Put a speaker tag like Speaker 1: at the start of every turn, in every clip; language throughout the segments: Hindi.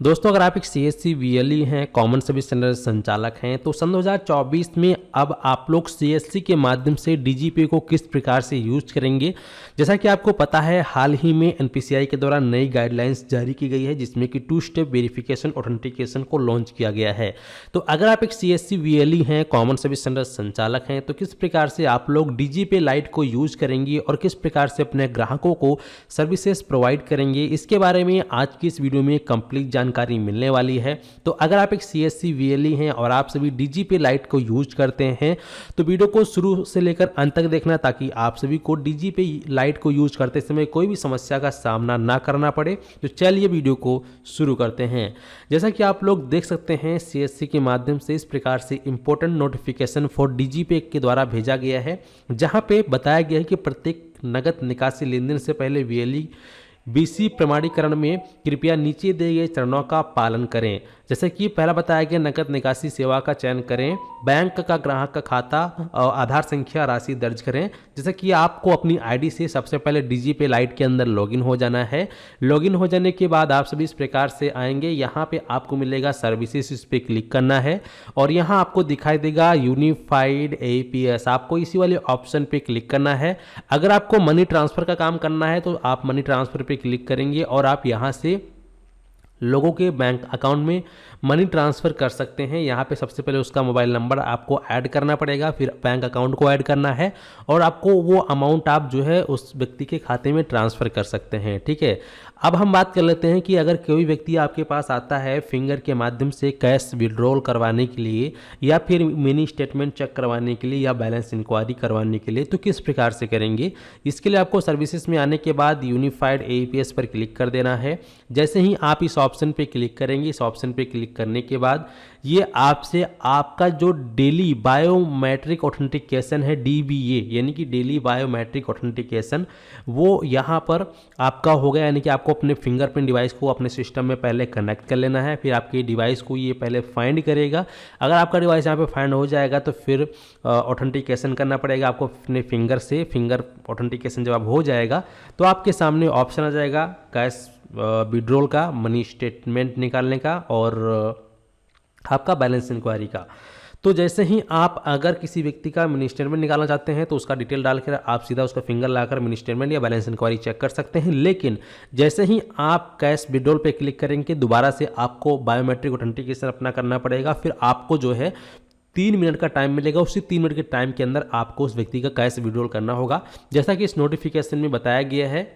Speaker 1: दोस्तों, अगर आप एक सीएससी वीएलई हैं, कॉमन सर्विस सेंटर संचालक हैं, तो सन 2024 में अब आप लोग सीएससी के माध्यम से डीजीपे को किस प्रकार से यूज करेंगे। जैसा कि आपको पता है, हाल ही में एनपीसीआई के द्वारा नई गाइडलाइंस जारी की गई है, जिसमें कि 2 स्टेप वेरिफिकेशन ऑथेंटिकेशन को लॉन्च किया गया है। तो अगर आप एक सीएससी वीएलई हैं, कॉमन सर्विस सेंटर संचालक हैं, तो किस प्रकार से आप लोग डीजीपे लाइट को यूज करेंगे और किस प्रकार से अपने ग्राहकों को सर्विसेज प्रोवाइड करेंगे, इसके बारे में आज की इस वीडियो में कंप्लीट जानकारी मिलने वाली है। तो अगर आप एक सीएससी वीएलई हैं और आप सभी डीजीपे लाइट को यूज करते हैं, तो वीडियो को शुरू से लेकर अंत तक देखना, ताकि आप सभी को डीजीपे लाइट को यूज करते समय कोई भी समस्या का सामना ना करना पड़े। तो चलिए वीडियो को शुरू करते हैं। जैसा कि आप लोग देख सकते हैं, सीएससी के माध्यम से इस प्रकार से इंपॉर्टेंट नोटिफिकेशन फॉर डीजीपे के द्वारा भेजा गया है, जहां पे बताया गया है कि प्रत्येक नगद निकासी लेनदेन से पहले वीएलई बीसी प्रमाणीकरण में कृपया नीचे दिए गए चरणों का पालन करें। जैसे कि पहला बताया गया, नकद निकासी सेवा का चयन करें, बैंक का ग्राहक का खाता और आधार संख्या राशि दर्ज करें। जैसे कि आपको अपनी आईडी से सबसे पहले डीजीपे लाइट के अंदर लॉगिन हो जाना है। लॉगिन हो जाने के बाद आप सभी इस प्रकार से आएंगे, यहाँ पे आपको मिलेगा सर्विसेज, इस पर क्लिक करना है और यहाँ आपको दिखाई देगा यूनिफाइड एपीएस, आपको इसी वाले ऑप्शन पे क्लिक करना है। अगर आपको मनी ट्रांसफर का काम करना है तो आप मनी ट्रांसफर पे क्लिक करेंगे और आप यहाँ से लोगों के बैंक अकाउंट में मनी ट्रांसफ़र कर सकते हैं। यहाँ पे सबसे पहले उसका मोबाइल नंबर आपको ऐड करना पड़ेगा, फिर बैंक अकाउंट को ऐड करना है और आपको वो अमाउंट आप जो है उस व्यक्ति के खाते में ट्रांसफ़र कर सकते हैं। ठीक है, अब हम बात कर लेते हैं कि अगर कोई व्यक्ति आपके पास आता है फिंगर के माध्यम से कैश विड्रॉल करवाने के लिए या फिर मिनी स्टेटमेंट चेक करवाने के लिए या बैलेंस इंक्वायरी करवाने के लिए, तो किस प्रकार से करेंगे। इसके लिए आपको सर्विसेज में आने के बाद यूनिफाइड एपीएस पर क्लिक कर देना है। जैसे ही आप इस ऑप्शन पे क्लिक करेंगे, इस ऑप्शन पे क्लिक करने के बाद ये आपसे आपका जो डेली बायोमेट्रिक ऑथेंटिकेशन है, डीबीए यानी कि डेली बायोमेट्रिक ऑथेंटिकेशन, वो यहाँ पर आपका हो गया। यानी कि आपको अपने फिंगरप्रिंट डिवाइस को अपने सिस्टम में पहले कनेक्ट कर लेना है, फिर आपके डिवाइस को ये पहले फाइंड करेगा। अगर आपका डिवाइस यहाँ पे फाइंड हो जाएगा तो फिर ऑथेंटिकेशन करना पड़ेगा आपको अपने फिंगर से। फिंगर ऑथेंटिकेशन जब आप हो जाएगा तो आपके सामने ऑप्शन आ जाएगा कैश विड्रॉल का, मनी स्टेटमेंट निकालने का और आपका बैलेंस इंक्वायरी का। तो जैसे ही आप अगर किसी व्यक्ति का मिनी स्टेटमेंट निकालना चाहते हैं तो उसका डिटेल डालकर आप सीधा उसका फिंगर लाकर मिनी स्टेटमेंट या बैलेंस इंक्वायरी चेक कर सकते हैं। लेकिन जैसे ही आप कैश विड्रॉल पे क्लिक करेंगे, दोबारा से आपको बायोमेट्रिक ऑथेंटिकेशन अपना करना पड़ेगा। फिर आपको जो है 3 मिनट का टाइम मिलेगा, उसी 3 मिनट के टाइम के अंदर आपको उस व्यक्ति का कैश विड्रॉल करना होगा। जैसा कि इस नोटिफिकेशन में बताया गया है,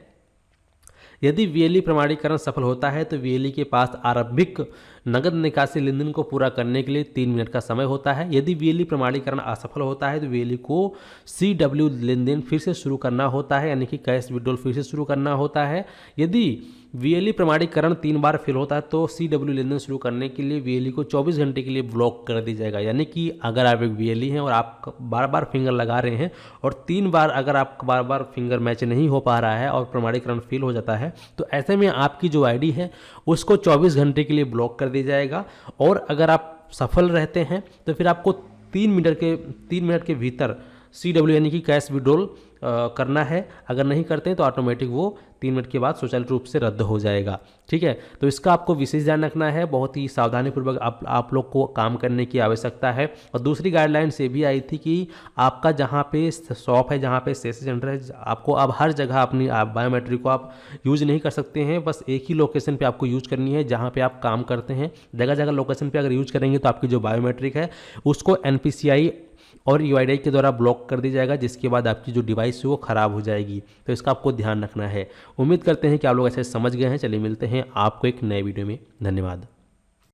Speaker 1: यदि वीएलई प्रमाणीकरण सफल होता है तो वीएलई के पास आरंभिक नगद निकासी लेनदेन को पूरा करने के लिए 3 मिनट का समय होता है। यदि वीएलई प्रमाणीकरण असफल होता है तो वीएलई को सीडब्ल्यू लेनदेन फिर से शुरू करना होता है, यानी कि कैश विड्रॉल फिर से शुरू करना होता है। यदि वीएलई प्रमाणीकरण 3 बार फेल होता है तो सीडब्ल्यू लेनदेन शुरू करने के लिए वीएलई को 24 घंटे के लिए ब्लॉक कर दी जाएगा। यानी कि अगर आप एक वीएलई हैं और आप बार बार फिंगर लगा रहे हैं और 3 बार अगर आपका बार बार फिंगर मैच नहीं हो पा रहा है और प्रमाणीकरण फेल हो जाता है, तो ऐसे में आपकी जो आईडी है उसको 24 घंटे के लिए ब्लॉक कर दिया जाएगा। और अगर आप सफल रहते हैं तो फिर आपको 3 मिनट के भीतर सीडब्ल्यू यानी कि कैश विड्रॉल करना है। अगर नहीं करते हैं तो ऑटोमेटिक वो 3 मिनट के बाद स्वचालित रूप से रद्द हो जाएगा। ठीक है, तो इसका आपको विशेष ध्यान रखना है, बहुत ही सावधानीपूर्वक आप लोग को काम करने की आवश्यकता है। और दूसरी गाइडलाइन से भी आई थी कि आपका जहाँ पे शॉप है, जहाँ पे सीएससी सेंटर है, आपको अब हर जगह अपनी बायोमेट्रिक को आप यूज नहीं कर सकते हैं। बस एक ही लोकेशन पे आपको यूज करनी है जहाँ पे आप काम करते हैं। जगह जगह लोकेशन पे अगर यूज करेंगे तो आपकी जो बायोमेट्रिक है उसको एनपीसीआई और यूआईडीआई के द्वारा ब्लॉक कर दी जाएगा, जिसके बाद आपकी जो डिवाइस है वो ख़राब हो जाएगी। तो इसका आपको ध्यान रखना है। उम्मीद करते हैं कि आप लोग ऐसे समझ गए हैं। चलिए मिलते हैं आपको एक नए वीडियो में। धन्यवाद।